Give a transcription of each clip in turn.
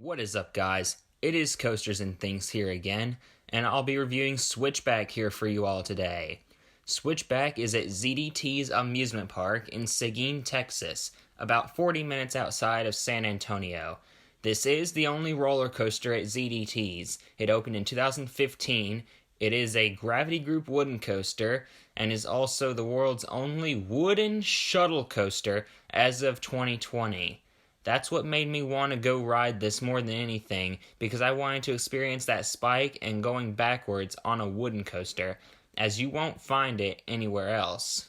What is up, guys? It is Coasters and Things here again, and I'll be reviewing Switchback here for you all today. Switchback is at ZDT's Amusement Park in Seguin, Texas, about 40 minutes outside of San Antonio. This is the only roller coaster at ZDT's. It opened in 2015. It is a gravity group wooden coaster and is also the world's only wooden shuttle coaster as of 2020. That's what made me want to go ride this more than anything, because I wanted to experience that spike and going backwards on a wooden coaster, as you won't find it anywhere else.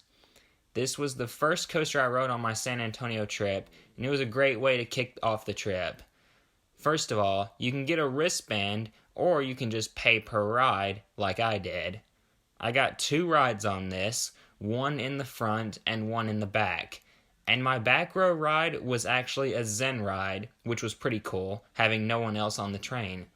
This was the first coaster I rode on my San Antonio trip, and it was a great way to kick off the trip. First of all, you can get a wristband, or you can just pay per ride, like I did. I got 2 rides on this, one in the front and one in the back. And my back row ride was actually a Zen ride, which was pretty cool, having no one else on the train.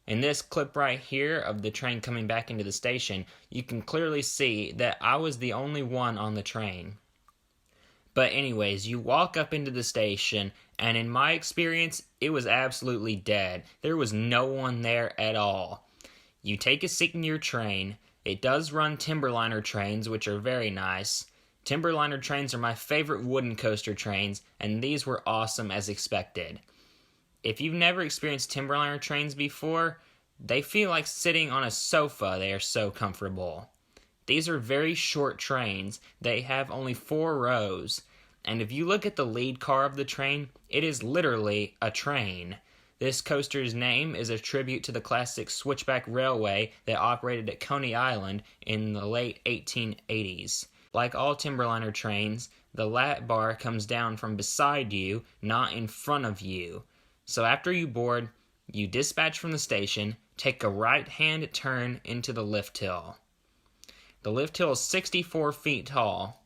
In this clip right here of the train coming back into the station, you can clearly see that I was the only one on the train. But anyways, you walk up into the station, and in my experience, it was absolutely dead. There was no one there at all. You take a seat in your train. It does run Timberliner trains, which are very nice. Timberliner trains are my favorite wooden coaster trains, and these were awesome as expected. If you've never experienced Timberliner trains before, they feel like sitting on a sofa. They are so comfortable. These are very short trains. They have only 4 rows, and if you look at the lead car of the train, it is literally a train. This coaster's name is a tribute to the classic Switchback Railway that operated at Coney Island in the late 1880s. Like all Timberliner trains, the lap bar comes down from beside you, not in front of you. So after you board, you dispatch from the station, take a right-hand turn into the lift hill. The lift hill is 64 feet tall.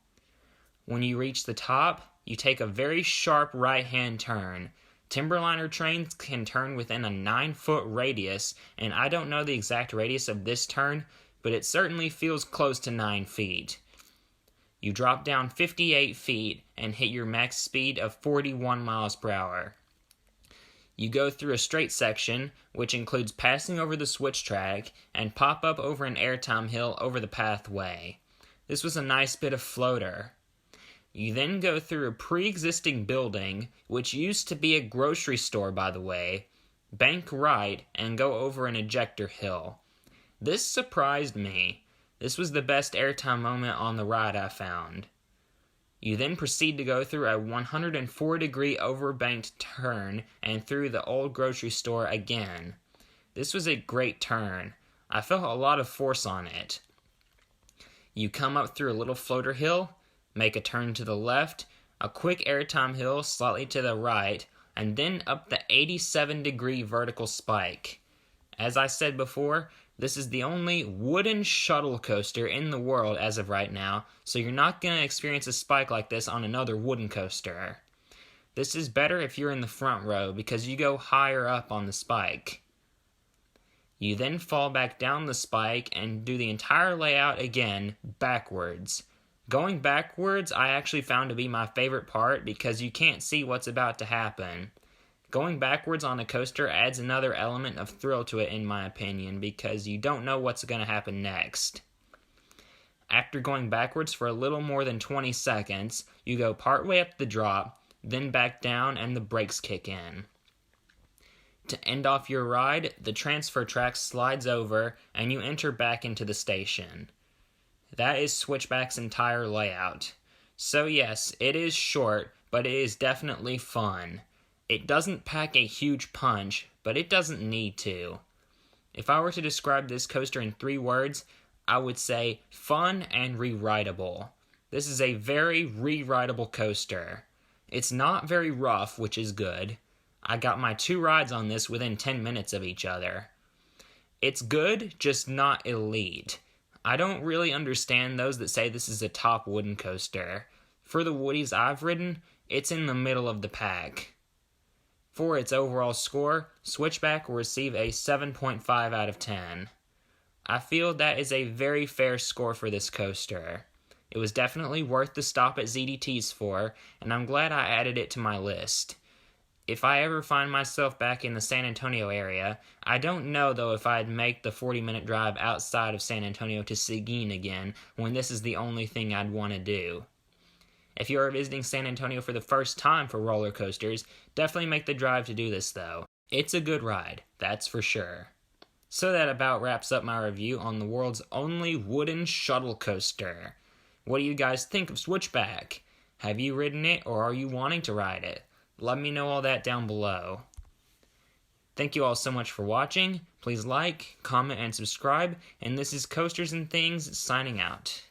When you reach the top, you take a very sharp right-hand turn. Timberliner trains can turn within a 9-foot radius, and I don't know the exact radius of this turn, but it certainly feels close to 9 feet. You drop down 58 feet and hit your max speed of 41 miles per hour. You go through a straight section, which includes passing over the switch track, and pop up over an airtime hill over the pathway. This was a nice bit of floater. You then go through a pre-existing building, which used to be a grocery store, by the way, bank right, and go over an ejector hill. This surprised me. This was the best airtime moment on the ride I found. You then proceed to go through a 104-degree overbanked turn and through the old grocery store again. This was a great turn. I felt a lot of force on it. You come up through a little floater hill, make a turn to the left, a quick airtime hill slightly to the right, and then up the 87-degree vertical spike. As I said before, this is the only wooden shuttle coaster in the world as of right now, so you're not going to experience a spike like this on another wooden coaster. This is better if you're in the front row because you go higher up on the spike. You then fall back down the spike and do the entire layout again backwards. Going backwards I actually found to be my favorite part because you can't see what's about to happen. Going backwards on a coaster adds another element of thrill to it, in my opinion, because you don't know what's going to happen next. After going backwards for a little more than 20 seconds, you go partway up the drop, then back down, and the brakes kick in. To end off your ride, the transfer track slides over, and you enter back into the station. That is Switchback's entire layout. So yes, it is short, but it is definitely fun. It doesn't pack a huge punch, but it doesn't need to. If I were to describe this coaster in 3 words, I would say fun and re-rideable. This is a very re-rideable coaster. It's not very rough, which is good. I got my 2 rides on this within 10 minutes of each other. It's good, just not elite. I don't really understand those that say this is a top wooden coaster. For the Woodies I've ridden, it's in the middle of the pack. For its overall score, Switchback will receive a 7.5 out of 10. I feel that is a very fair score for this coaster. It was definitely worth the stop at ZDT's for, and I'm glad I added it to my list. If I ever find myself back in the San Antonio area, I don't know though if I'd make the 40-minute drive outside of San Antonio to Seguin again when this is the only thing I'd want to do. If you are visiting San Antonio for the first time for roller coasters, definitely make the drive to do this though. It's a good ride, that's for sure. So that about wraps up my review on the world's only wooden shuttle coaster. What do you guys think of Switchback? Have you ridden it or are you wanting to ride it? Let me know all that down below. Thank you all so much for watching. Please like, comment, and subscribe. And this is Coasters and Things signing out.